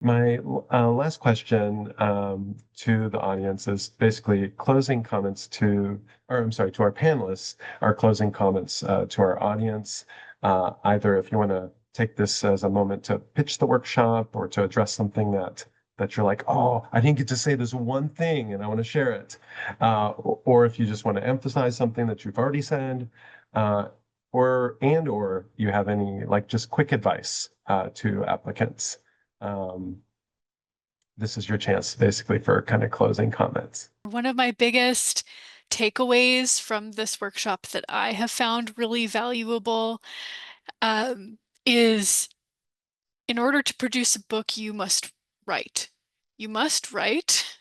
My last question to the audience is basically closing comments to, or I'm sorry, to our panelists, our closing comments to our audience. Either if you want to take this as a moment to pitch the workshop or to address something that you're like, oh, I didn't get to say this one thing and I want to share it. Or if you just want to emphasize something that you've already said, uh, or you have any like just quick advice to applicants. Um, this is your chance basically for kind of closing comments. One of my biggest takeaways from this workshop that I have found really valuable is in order to produce a book, you must write. You must write.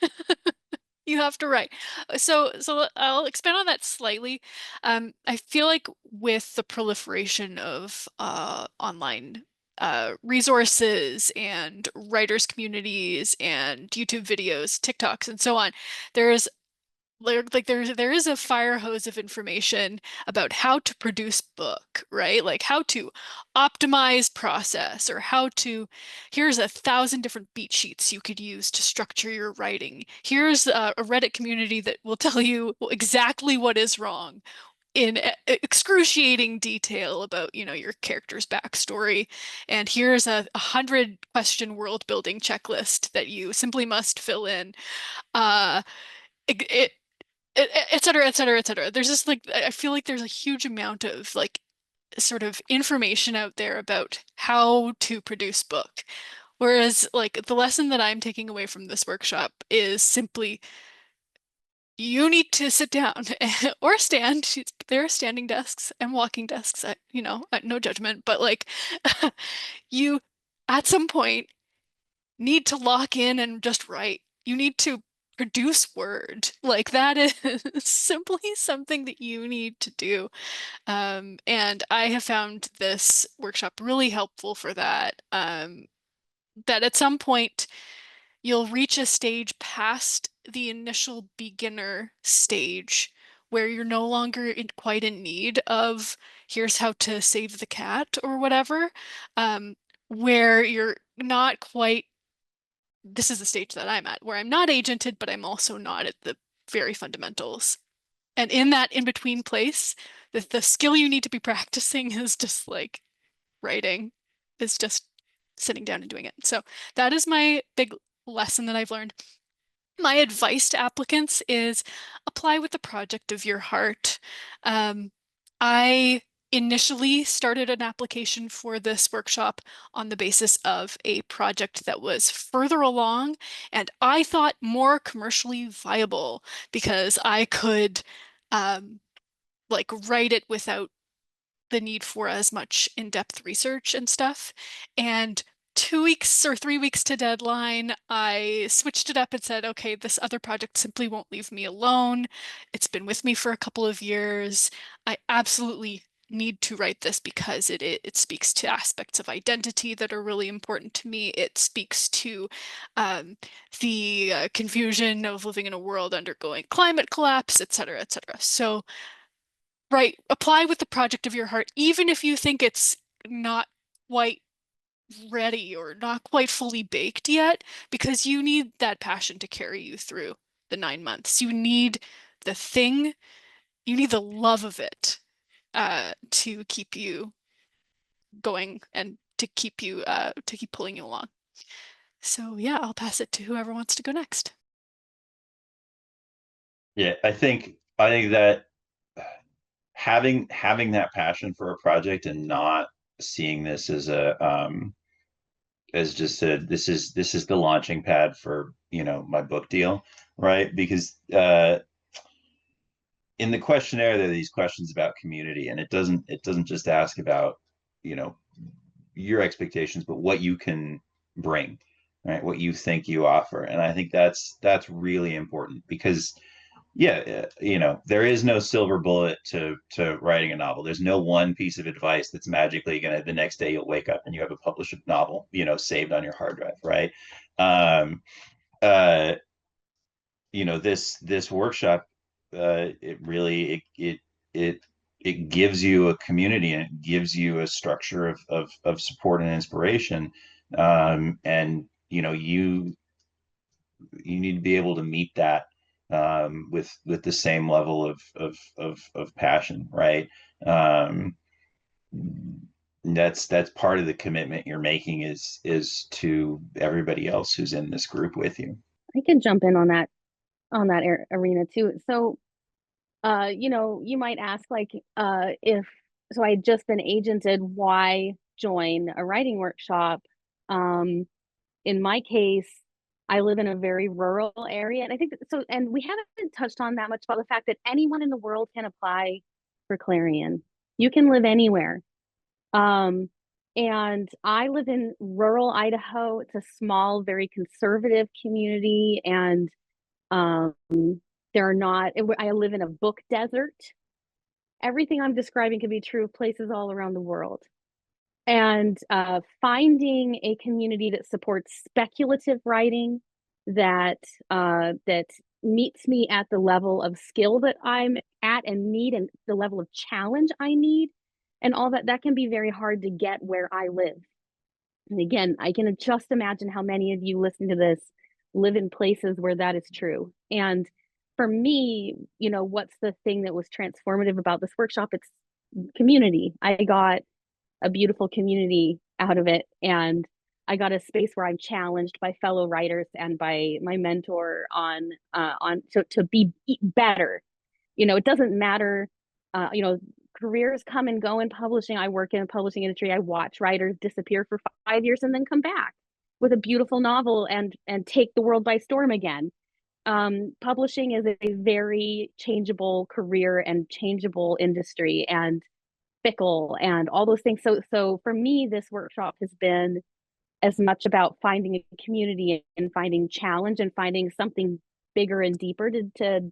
You have to write. So I'll expand on that slightly. I feel like with the proliferation of online resources and writers communities and YouTube videos, TikToks, and so on, there's there is a fire hose of information about how to produce book, right? Like how to optimize process or how to here's 1,000 different beat sheets you could use to structure your writing. Here's a Reddit community that will tell you exactly what is wrong in excruciating detail about, your character's backstory. And here's a 100 question world building checklist that you simply must fill in. Uh, it, et cetera, et cetera, et cetera. There's just like I feel like there's a huge amount of like sort of information out there about how to produce book. Whereas like the lesson that I'm taking away from this workshop is simply you need to sit down or stand. There are standing desks and walking desks. No judgment, but like you at some point need to lock in and just write. You need to produce word. Like that is simply something that you need to do. And I have found this workshop really helpful for that. That at some point you'll reach a stage past the initial beginner stage where you're no longer quite in need of here's how to save the cat or whatever, where you're not quite this is the stage that I'm at, where I'm not agented, but I'm also not at the very fundamentals. And in that in-between place, the skill you need to be practicing is just like writing, is just sitting down and doing it. So that is my big lesson that I've learned. My advice to applicants is apply with the project of your heart. I initially started an application for this workshop on the basis of a project that was further along and I thought more commercially viable because I could um, like write it without the need for as much in-depth research and stuff. And 2 weeks or 3 weeks to deadline, I switched it up and said, okay, this other project simply won't leave me alone. It's been with me for a couple of years. I absolutely need to write this because it speaks to aspects of identity that are really important to me. It speaks to um, the confusion of living in a world undergoing climate collapse, et cetera, et cetera. So right, apply with the project of your heart, even if you think it's not quite ready or not quite fully baked yet, because you need that passion to carry you through the 9 months. You need the thing, you need the love of it to keep you going and to keep pulling you along. So yeah, I'll pass it to whoever wants to go next. Yeah, I think that having that passion for a project and not seeing this as a as just a this is the launching pad for my book deal, right? Because in the questionnaire there are these questions about community, and it doesn't just ask about you know your expectations, but what you can bring, right? What you think you offer, and I think that's really important because yeah, there is no silver bullet to writing a novel. There's no one piece of advice that's magically gonna the next day you'll wake up and you have a published novel, saved on your hard drive, right? Um, uh, this workshop, it really it gives you a community, and it gives you a structure of support and inspiration, and you know, you need to be able to meet that with the same level of passion, right? Um, that's part of the commitment you're making is to everybody else who's in this group with you. I can jump in on that arena too. So, you know, you might ask like, if so, I had just been agented, why join a writing workshop? In my case, I live in a very rural area, and I think so. And we haven't touched on that much about the fact that anyone in the world can apply for Clarion. You can live anywhere. Um, and I live in rural Idaho. It's a small, very conservative community, and um, there are not. I live in a book desert. Everything I'm describing could be true of places all around the world. And finding a community that supports speculative writing, that meets me at the level of skill that I'm at and need, and the level of challenge I need, and all that can be very hard to get where I live. And again, I can just imagine how many of you listening to this live in places where that is true. And for me, you know, what's the thing that was transformative about this workshop? It's community. I got a beautiful community out of it, and I got a space where I'm challenged by fellow writers and by my mentor on to be better. You know, it doesn't matter, you know, careers come and go in publishing. I work in a publishing industry. I watch writers disappear for 5 years and then come back with a beautiful novel and take the world by storm again. Publishing is a very changeable career and changeable industry, and fickle and all those things. So for me, this workshop has been as much about finding a community and finding challenge and finding something bigger and deeper to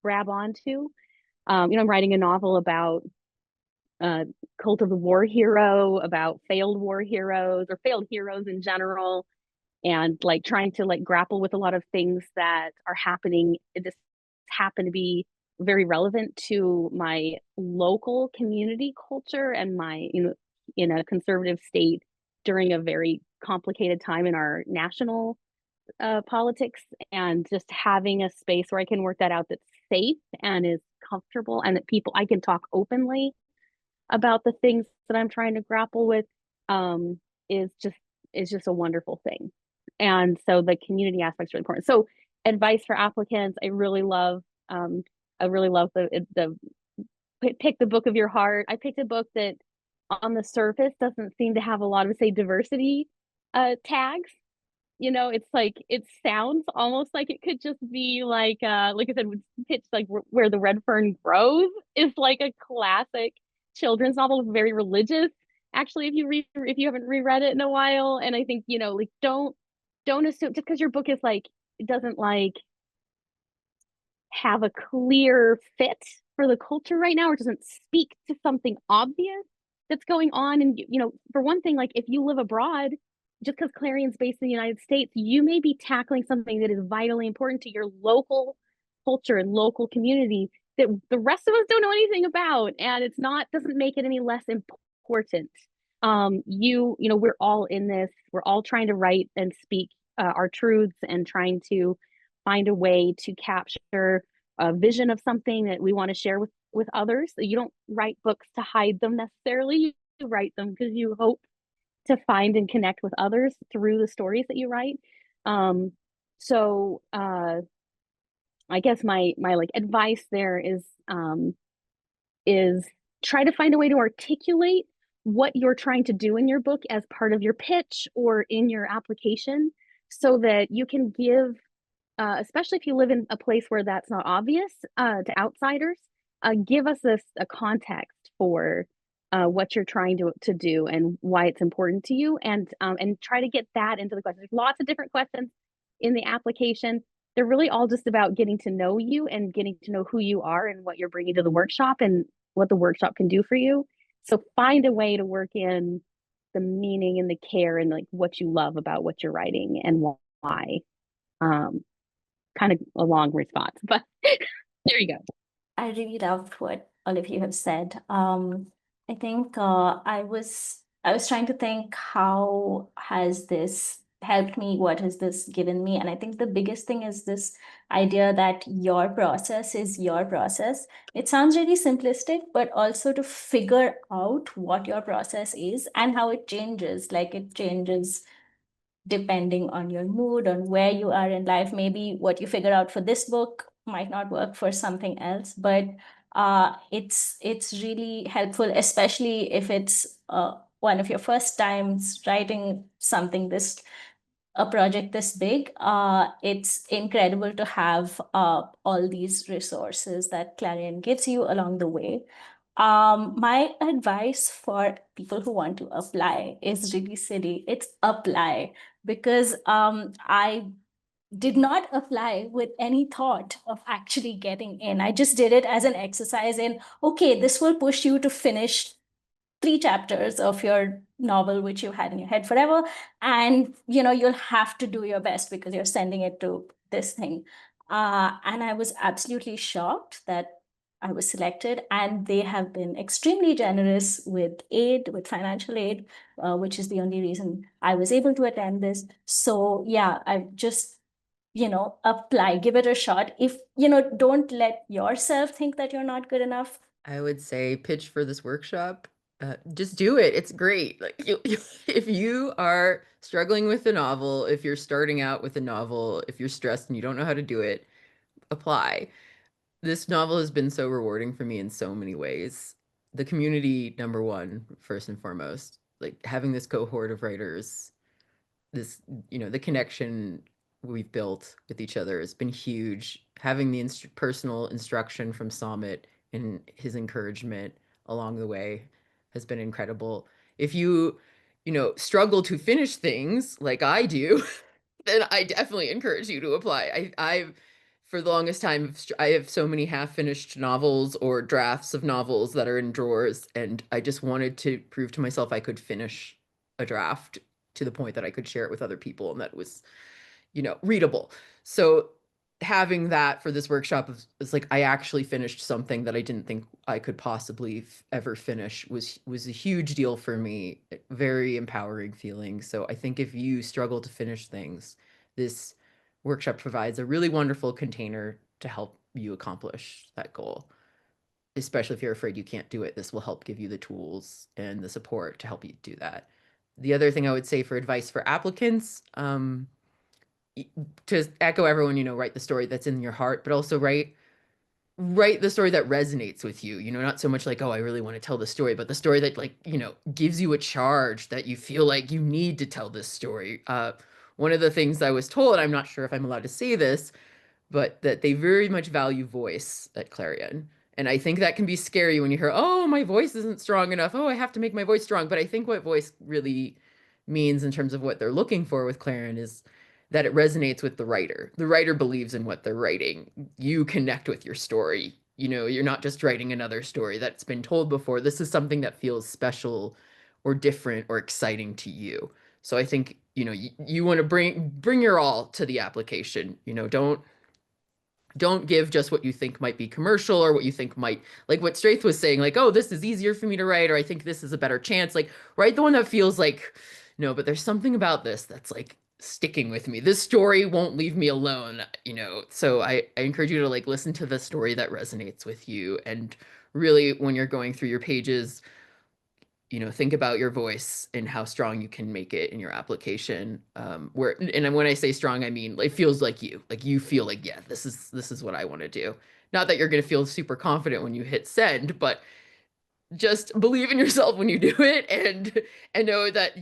grab onto. You know, I'm writing a novel about cult of the war hero, about failed war heroes or failed heroes in general, and like trying to like grapple with a lot of things that are happening. It just happened to be very relevant to my local community culture and my, you know, in a conservative state during a very complicated time in our national politics, and just having a space where I can work that out that's safe and is comfortable, and that people I can talk openly about the things that I'm trying to grapple with, um, is just a wonderful thing. And so the community aspect is really important. So advice for applicants, I really love the pick the book of your heart. I picked a book that on the surface doesn't seem to have a lot of, say, diversity tags. You know, it's like it sounds almost like it could just be like I said, pitch like Where the Red Fern Grows is like a classic children's novel, very religious. Actually, if you haven't reread it in a while, and I think, you know, like don't assume just because your book is like it doesn't like have a clear fit for the culture right now, or doesn't speak to something obvious that's going on. And, you know, for one thing, like if you live abroad, just because Clarion's based in the United States, you may be tackling something that is vitally important to your local culture and local community that the rest of us don't know anything about. And it's not, doesn't make it any less important. You know, we're all in this, we're all trying to write and speak our truths, and trying to find a way to capture a vision of something that we want to share with others. So you don't write books to hide them necessarily. You write them because you hope to find and connect with others through the stories that you write. So I guess my like advice there is try to find a way to articulate what you're trying to do in your book as part of your pitch or in your application, so that you can give, especially if you live in a place where that's not obvious to outsiders, give us a context for what you're trying to do and why it's important to you, and try to get that into the question. There's lots of different questions in the application. They're really all just about getting to know you and getting to know who you are and what you're bringing to the workshop and what the workshop can do for you. So find a way to work in the meaning and the care and like what you love about what you're writing and why. Kind of a long response, but there you go. I really loved what all of you have said. I think I was trying to think, how has this helped me? What has this given me? And I think the biggest thing is this idea that your process is your process. It sounds really simplistic, but also to figure out what your process is and how it changes. Like it changes depending on your mood, on where you are in life. Maybe what you figure out for this book might not work for something else, but it's really helpful, especially if it's one of your first times writing something this a project this big. It's incredible to have all these resources that Clarion gives you along the way. My advice for people who want to apply is really silly. It's apply, because I did not apply with any thought of actually getting in. I just did it as an exercise in, okay, this will push you to finish 3 chapters of your novel, which you had in your head forever. And, you'll have to do your best because you're sending it to this thing. And I was absolutely shocked that I was selected, and they have been extremely generous with aid, with financial aid, which is the only reason I was able to attend this. So yeah, I just, apply, give it a shot. If, don't let yourself think that you're not good enough. I would say pitch for this workshop. Just do it. It's great. Like if you are struggling with a novel, if you're starting out with a novel, if you're stressed and you don't know how to do it, apply. This novel has been so rewarding for me in so many ways. The community, number one, first and foremost, like having this cohort of writers, this, the connection we've built with each other has been huge. Having the personal instruction from Samit and his encouragement along the way has been incredible. If you, struggle to finish things like I do, then I definitely encourage you to apply. I've for the longest time, I have so many half-finished novels or drafts of novels that are in drawers, and I just wanted to prove to myself I could finish a draft to the point that I could share it with other people and that was, readable. So having that for this workshop is like I actually finished something that I didn't think I could possibly ever finish was a huge deal for me. Very empowering feeling. So I think if you struggle to finish things, this workshop provides a really wonderful container to help you accomplish that goal. Especially if you're afraid you can't do it, this will help give you the tools and the support to help you do that. The other thing I would say for advice for applicants, to echo everyone, write the story that's in your heart, but also write the story that resonates with you, not so much like, oh, I really want to tell the story, but the story that like, gives you a charge that you feel like you need to tell this story. One of the things I was told, I'm not sure if I'm allowed to say this, but that they very much value voice at Clarion. And I think that can be scary when you hear, oh, my voice isn't strong enough. Oh, I have to make my voice strong. But I think what voice really means in terms of what they're looking for with Clarion is that it resonates with the writer. The writer believes in what they're writing. You connect with your story. You're not just writing another story that's been told before. This is something that feels special or different or exciting to you. So I think, you want to bring your all to the application. Don't give just what you think might be commercial or what you think might, like what Straith was saying, like, oh, this is easier for me to write, or I think this is a better chance. Like, write the one that feels like, no, but there's something about this that's like sticking with me. This story won't leave me alone, So I encourage you to like listen to the story that resonates with you. And really, when you're going through your pages, think about your voice and how strong you can make it in your application. And when I say strong, I mean, it feels like you feel like, yeah, this is what I want to do. Not that you're going to feel super confident when you hit send, but just believe in yourself when you do it and know that,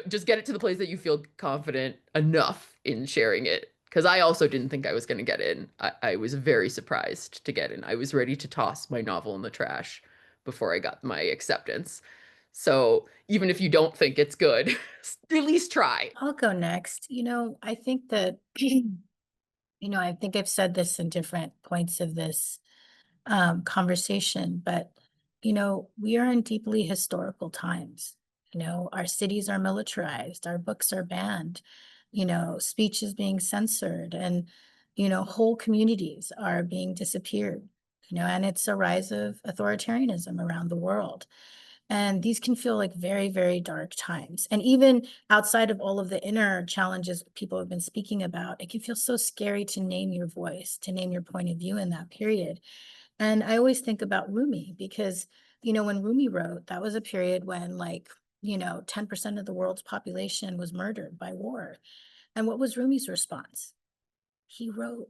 just get it to the place that you feel confident enough in sharing it. Because I also didn't think I was going to get in. I was very surprised to get in. I was ready to toss my novel in the trash before I got my acceptance. So even if you don't think it's good, at least try. I'll go next. I think that, I think I've said this in different points of this conversation, but, we are in deeply historical times. Our cities are militarized, our books are banned, speech is being censored, and, whole communities are being disappeared, and it's a rise of authoritarianism around the world. And these can feel like very, very dark times. And even outside of all of the inner challenges people have been speaking about, it can feel so scary to name your voice, to name your point of view in that period. And I always think about Rumi because, when Rumi wrote, that was a period when 10% of the world's population was murdered by war. And what was Rumi's response? He wrote.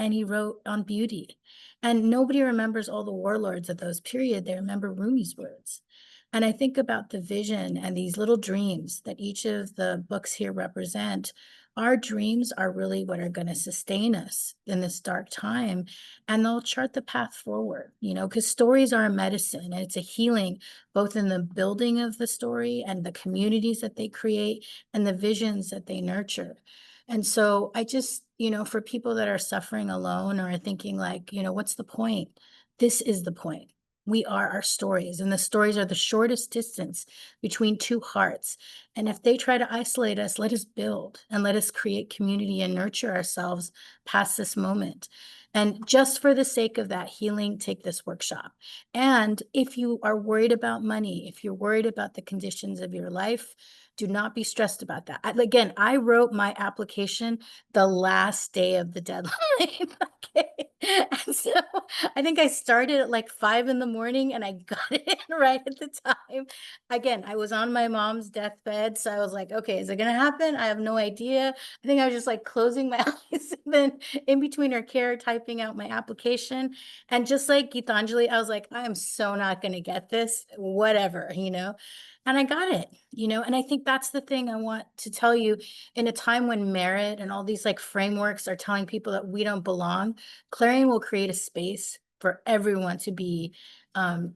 And he wrote on beauty. And nobody remembers all the warlords of those period. They remember Rumi's words. And I think about the vision and these little dreams that each of the books here represent. Our dreams are really what are going to sustain us in this dark time. And they'll chart the path forward, because stories are a medicine and it's a healing, both in the building of the story and the communities that they create and the visions that they nurture. And so I just, for people that are suffering alone or are thinking what's the point? This is the point. We are our stories, and the stories are the shortest distance between two hearts. And if they try to isolate us, let us build and let us create community and nurture ourselves past this moment. And just for the sake of that healing, take this workshop. And if you are worried about money, if you're worried about the conditions of your life, do not be stressed about that. Again, I wrote my application the last day of the deadline. Okay. And so I think I started at like 5 a.m. and I got it in right at the time. Again, I was on my mom's deathbed. So I was like, okay, is it going to happen? I have no idea. I think I was just like closing my eyes and then in between her care, typing out my application. And just like Gitanjali, I was like, I am so not going to get this, whatever, and I got it, and I think that's the thing I want to tell you in a time when merit and all these like frameworks are telling people that we don't belong. Clarion will create a space for everyone to be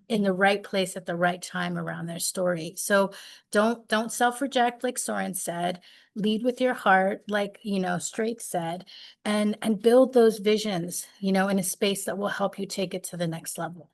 in the right place at the right time around their story. So don't self-reject, like Soren said. Lead with your heart, like Straight said, and build those visions, in a space that will help you take it to the next level.